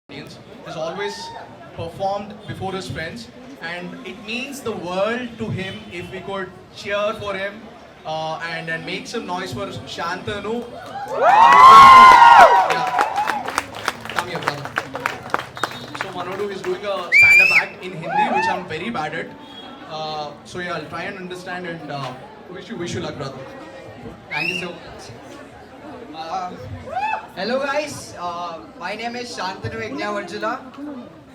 audience has always performed before his friends, and it means the world to him if we could cheer for him and make some noise for Shantanu. Yeah, come here, brother. So Manodu is doing a stand-up act in Hindi, which I'm very bad at. So yeah, I'll try and understand and wish you luck, brother. Thank you so much. Hello guys, my name is Shantanu Ignavarjula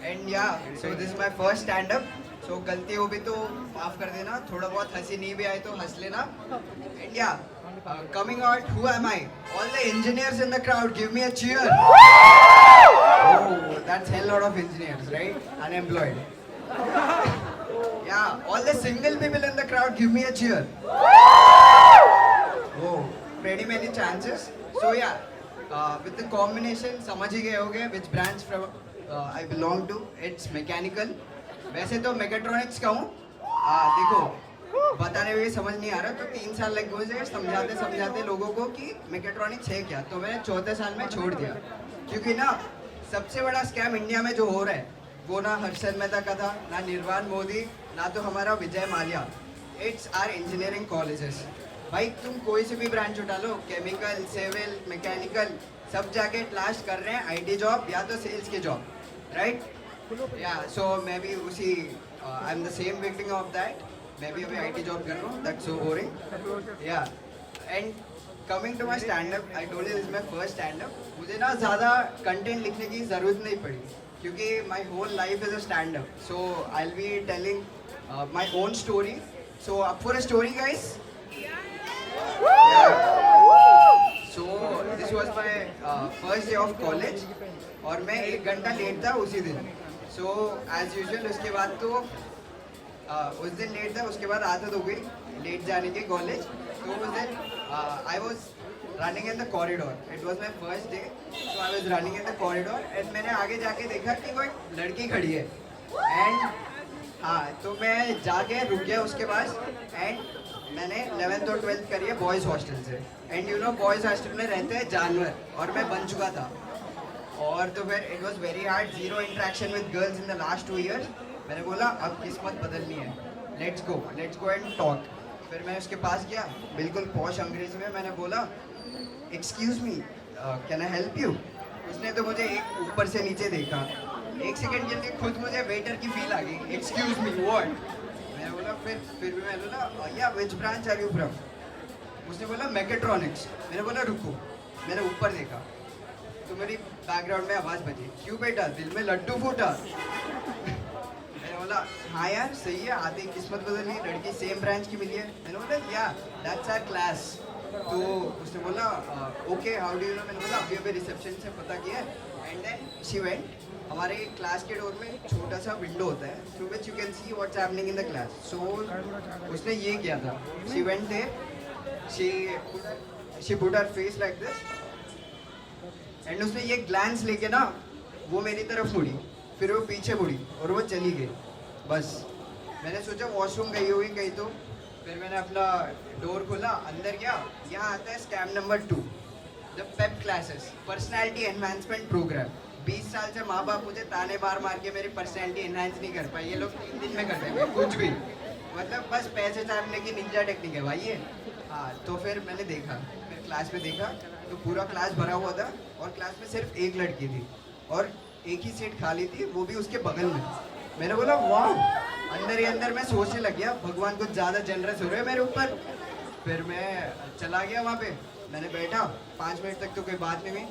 and yeah, so this is my first stand-up. So गलती हो भी तो माफ कर देना, थोड़ा बहुत हंसी नहीं भी आए तो हंस लेना. And yeah, coming out, who am I? All the engineers in the crowd, give me a cheer. Oh, that's hell lot of engineers, right? Unemployed. Yeah, all the single people in the crowd, give me a cheer. Oh, pretty many chances. So yeah, with the combination समझ ही गए होगे which branch from I belong to. It's mechanical. वैसे तो mechatronics का हूँ. देखो बताने में भी समझ नहीं आ रहा तो 3 साल लग गए समझाते समझाते लोगों को कि mechatronics है क्या. तो मैंने चौथे साल में छोड़ दिया क्योंकि ना सबसे बड़ा स्कैम इंडिया में जो हो रहा है वो ना हर्षद मेहता का था, ना निर्वाण मोदी, ना तो हमारा Vijay Mallya. It's are engineering colleges. भाई तुम कोई से भी ब्रांच उठा लो, केमिकल, सिविल, मैकेनिकल, सब जाके लास्ट कर रहे हैं आईटी जॉब या तो सेल्स के जॉब, राइट? या सो मैं भी उसी I am the same victim of that. मैं भी अभी आईटी जॉब कर रहा हूँ. That's so boring. Yeah and coming to my stand up, I told you this is my first stand up. मुझे ना ज़्यादा कंटेंट लिखने की ज़रूरत नहीं पड़ी क्योंकि my whole life is a stand up. So I will be telling my own story. So up for a story guys? So this was my first day of college और मैं 1 घंटा लेट था उसी दिन. So as usual उसके बाद तो उस दिन लेट था, उसके बाद आदत हो गई लेट जाने की कॉलेज. तो उस दिन I was running in the corridor. It was my first day. So I was running in the corridor and मैंने आगे जाके देखा कि कोई लड़की खड़ी है and हाँ तो मैं जाके रुक गया उसके पास. एंड मैंने 11th और 12th करी है बॉयज़ हॉस्टल से. And you know boys hostel में रहते हैं जानवर और मैं बन चुका था. और तो फिर it was very hard, zero interaction with girls in the last 2 years. मैंने बोला अब किस्मत बदलनी है, लेट्स गो एंड टॉक. फिर मैं उसके पास गया बिल्कुल पॉश अंग्रेजी में. मैंने बोला excuse me, can I help you? उसने तो मुझे एक ऊपर से नीचे देखा. 1 सेकेंड के लिए खुद मुझे वेटर की फील आ गई. Excuse me what? मैंने बोला फिर भी मैंने बोला yeah which branch are you from? उसने बोला मैकेट्रॉनिक्स. मैंने बोला रुको. मैंने ऊपर देखा तो मेरी बैकग्राउंड में आवाज़ बजी, क्यों बेटा दिल में लड्डू फूटा? मैंने बोला हाँ यार सही है, आधी किस्मत बदली, लड़की सेम ब्रांच की मिली है. मैंने बोला या दैट्स आवर क्लास. तो उसने बोला okay how do you know? मैंने बोला अभी अभी रिसेप्शन से पता किया. And then she went. हमारे क्लास के डोर में एक छोटा सा विंडो होता है through which you can see what's happening in the class. So उसने ये किया था. She went there, she put her face like this and उसने ये ग्लैंस लेके ना वो मेरी तरफ मुड़ी, फिर वो पीछे मुड़ी और वो चली गई. बस मैंने सोचा वॉशरूम गई होगी कहीं तो. फिर मैंने अपना डोर खोला, अंदर गया. यहाँ आता है scam number 2, the pep classes, personality enhancement programme. 20 साल से माँ बाप मुझे ताने मार के मेरी पर्सनैलिटी एनहांस नहीं कर पाई. ये लोग 3 दिन में कर देंगे कुछ भी, मतलब बस पैसे छापने की निंजा टेक्निक है भाई ये. हाँ तो फिर मैंने देखा, फिर क्लास में देखा तो पूरा क्लास भरा हुआ था और क्लास में सिर्फ एक लड़की थी और एक ही सीट खाली थी, वो भी उसके बगल में. मैंने बोला वाह. अंदर ही अंदर मैं सोचने लग गया भगवान कुछ ज़्यादा जनरस हो रहे हैं मेरे ऊपर. फिर मैं चला गया वहाँ पे. मैंने बैठा 5 मिनट तक तो कोई बात नहीं हुई.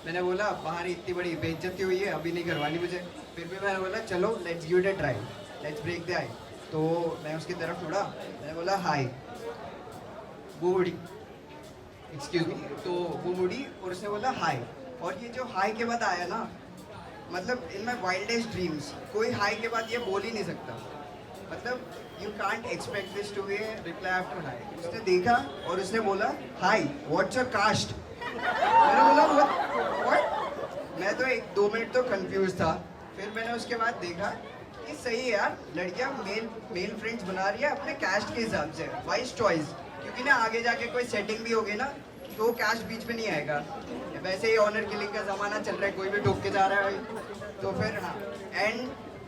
मैंने बोला बाहर इतनी बड़ी बेइज्जती हुई है, अभी नहीं करवानी मुझे. फिर भी मैंने बोला चलो let's give it a try, let's break the ice. तो मैं उसकी तरफ मुड़ा. मैंने बोला हाय. वो मुड़ी, एक्सक्यूज मी. तो वो मुड़ी और उसने बोला हाय. और ये जो हाय के बाद आया ना, मतलब इन माई वाइल्डेस्ट ड्रीम्स कोई हाय के बाद ये बोल ही नहीं सकता. मतलब you can't expect this to be reply after hi. उसने देखा और उसने बोला हाय व्हाट्स योर कास्ट? मैंने बोला व्हाट? मैं तो 1-2 मिनट तो कंफ्यूज था. फिर मैंने उसके बाद देखा कि सही है यार, लड़कियां मेल फ्रेंड्स बना रही है अपने कास्ट के हिसाब से. वाइज चॉइस, क्योंकि ना आगे जाके कोई सेटिंग भी होगी ना तो वो कास्ट बीच में नहीं आएगा. वैसे ही ऑनर किलिंग का जमाना चल रहा है, कोई भी ठोक के जा रहा है भाई। तो फिर हाँ, and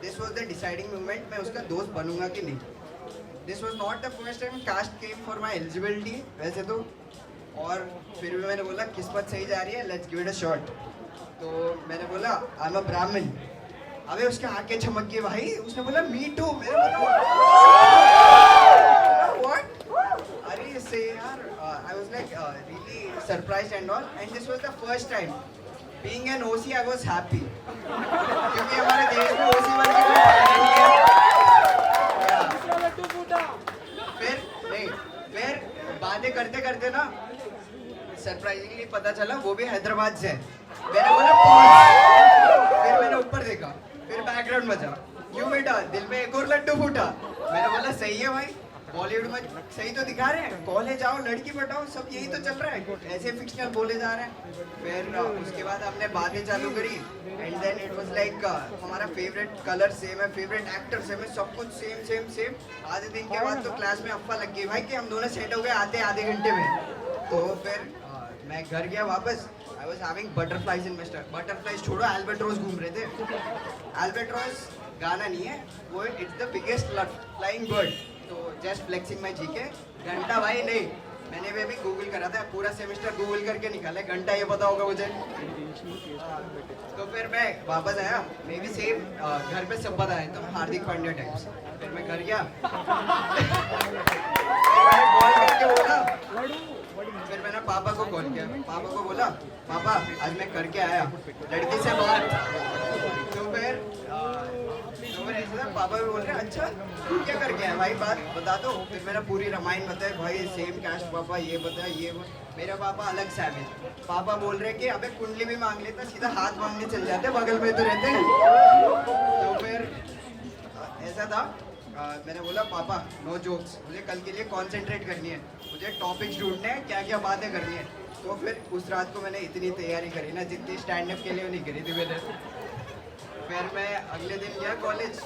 this was the deciding moment, मैं उसका दोस्त बनूंगा कि नहीं। This was not the first time caste came for my eligibility वैसे तो, और फिर भी मैंने बोला किस्मत सही जा रही है, let's give it a shot. तो मैंने बोला आई एम अ ब्राह्मण। अबे उसके आंखें चमक गई भाई, उसने बोला मी टू। मैंने व्हाट, अरे इससे यार I was like really surprised and all, and this was the first time being an OC I was happy, क्योंकि हमारे देश में ओसी बन के कोई पकड़ा नहीं है। फिर नहीं, फिर बातें करते करते ना सरप्राइजिंगली पता चला वो भी हैदराबाद से है। मैंने बोला फिर मैंने ऊपर देखा, फिर बैकग्राउंड बजा, क्यों बेटा दिल में एक और लड्डू फूटा। मैंने बोला सही है भाई, बॉलीवुड में सही तो दिखा रहे हैं, कॉलेज आओ लड़की पटाओ सब यही तो चल रहा है, ऐसे फिक्शनल बोले जा रहे हैं। फिर उसके बाद हमने बातें चालू करी, and then it was like हमारा फेवरेट कलर सेम है, फेवरेट एक्टर सेम है, सब कुछ सेम सेम सेम। आधे दिन के बाद तो क्लास में अफवाह लग गई भाई कि हम दोनों सेट हो गए आते आधे घंटे में। तो फिर मैं घर गया वापस, I was having butterflies in mister, butterflies छोड़ो अल्बाट्रोस घूम रहे थे। अल्बाट्रोस गाना नहीं है वो, it's the biggest flying bird. तो जस्ट फ्लेक्सिंग माई जीके, घंटा भाई नहीं, मैंने भी अभी गूगल करा था, पूरा सेमेस्टर गूगल करके निकाला, घंटा ये पता होगा मुझे। तो फिर मैं वापस आया, मे भी सेम घर पे सब पता है तो हार्दिक पांड्या टाइप्स। फिर मैं घर गया, कॉल करके बोला, फिर मैंने पापा को कॉल किया, पापा को बोला पापा आज मैं करके आया लड़की से बात। तो फिर ऐसा था, पापा भी बोल रहे अच्छा तू क्या करके आया भाई, बात बता दो। फिर मेरा पूरी रामायण बताया भाई, सेम कास्ट पापा ये बता ये मेरा पापा अलग सैवेज। पापा बोल रहे कि अबे कुंडली भी मांग लेता, सीधा हाथ मांगने चल जाते, बगल में तो रहते हैं। तो फिर ऐसा था, मैंने बोला पापा नो जोक्स, मुझे कल के लिए कंसंट्रेट करनी है, मुझे टॉपिक्स ढूंढने हैं, क्या क्या बातें करनी है। तो फिर उस रात को मैंने इतनी तैयारी करी ना जितनी स्टैंड अप के लिए नहीं करी थी मैंने। फिर मैं अगले दिन गया कॉलेज,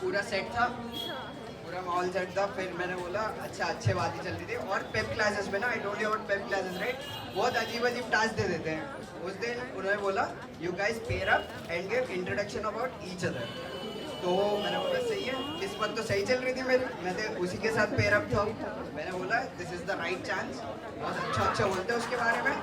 पूरा सेट था, पूरा माहौल सेट था। फिर मैंने बोला अच्छा अच्छे बातें चल रही थी, और पेप क्लासेस में ना, आई told you about Pep classes right, बहुत अजीब अजीब टास्क दे देते हैं। उस दिन उन्होंने बोला you guys pair up and give introduction about each other. तो मैंने बोला सही है, किस्मत तो सही चल रही थी मेरी, मैं तो उसी के साथ पेयर अप था। मैंने बोला this is the right chance, बहुत अच्छा अच्छा बोलते हैं उसके बारे में,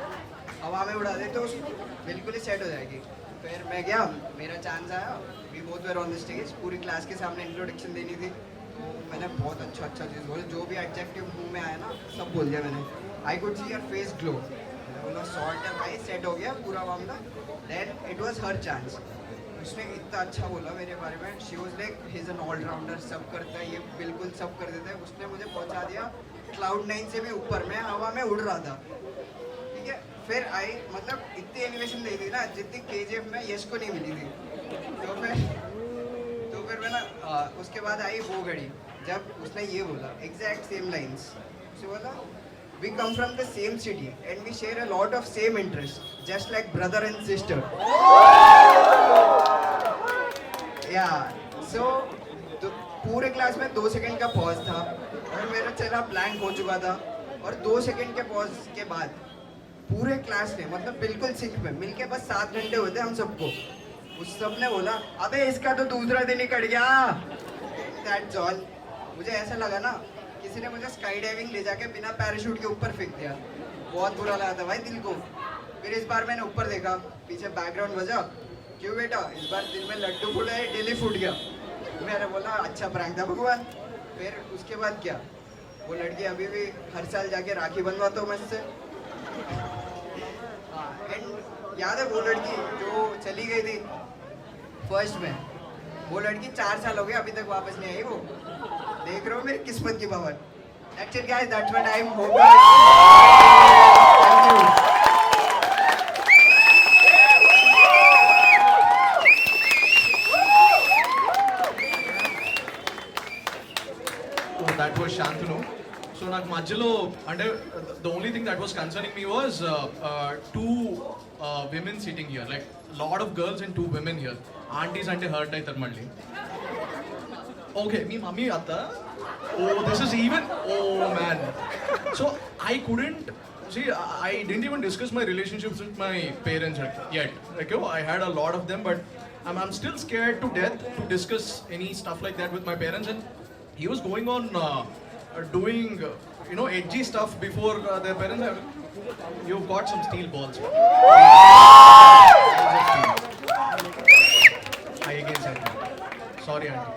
हवा में उड़ा देते उसको, बिल्कुल ही सेट हो जाएगी। फिर मैं गया, मेरा चांस आया, we both were on the stage, पूरी क्लास के सामने इंट्रोडक्शन देनी थी। तो मैंने बहुत अच्छा अच्छा चीज़ बोला, जो भी एडजेक्टिव मुंह में आया ना सब बोल दिया मैंने। I could see your face glow, मैंने बोला सॉर्ट है भाई, सेट हो गया पूरा मामला। Then it was her chance, उसने इतना अच्छा बोला मेरे बारे में, she was like he is an allrounder, सब करता है ये, बिल्कुल सब कर देता है। उसने मुझे पहुंचा दिया क्लाउड 9 से भी ऊपर, मैं हवा में उड़ रहा था, ठीक है। फिर आई, मतलब इतनी एनिमेशन नहीं थी ना जितनी KGF में यश को नहीं मिली थी। तो फिर मैं ना उसके बाद आई वो घड़ी जब उसने ये बोला एग्जैक्ट सेम लाइन्स, उसे बोला we come from the same city and we share a lot of same interest just like brother and sister. Yeah so पूरे क्लास में 2 सेकंड का पॉज था और मेरा चेहरा ब्लैंक हो चुका था, और 2 सेकंड के पॉज के बाद पूरे क्लास ने, मतलब बिल्कुल सिंक में मिलके, बस 7 घंटे होते हम सबको, उस सब ने बोला अबे इसका तो दूसरा दिन ही कट गया। That's all. मुझे ऐसा लगा ना किसी ने मुझे स्काई डाइविंग ले जाके बिना पैराशूट के ऊपर फेंक दिया, बहुत बुरा लगा था भाई दिल को। फिर इस बार मैंने ऊपर देखा, पीछे बैकग्राउंड बजा, क्यों बेटा इस बार दिल में लड्डू फूटा है, डेली फूट गया। मैंने बोला अच्छा प्रैंक था भगवान। फिर उसके बाद क्या, वो लड़की अभी भी हर साल जाके राखी बंधवाता हूँ मुझसे। हाँ, एंड याद है वो लड़की जो चली गई थी फर्स्ट में, वो लड़की 4 साल हो गए अभी तक वापस नहीं आई। वो देख रहे हो मेरी किस्मत की power. That's it guys, that's what I'm hoping. Thank you. That was Shantanu. So నాకు మధ్యలో అంటే the only thing that was concerning me was two women sitting here, like lot of girls and 2 women here. Aunties అంటే hurt అవుతారు మళ్ళీ. Okay, మీ mummy అత్త. Oh, this is even. Oh man. So I couldn't See, I didn't even discuss my relationships with my parents yet. Like, you know, I had a lot of them, but I'm still scared to death to discuss any stuff like that with my parents. And he was going on doing, you know, edgy stuff before their parents. You've got some steel balls. I again said that. Sorry, auntie.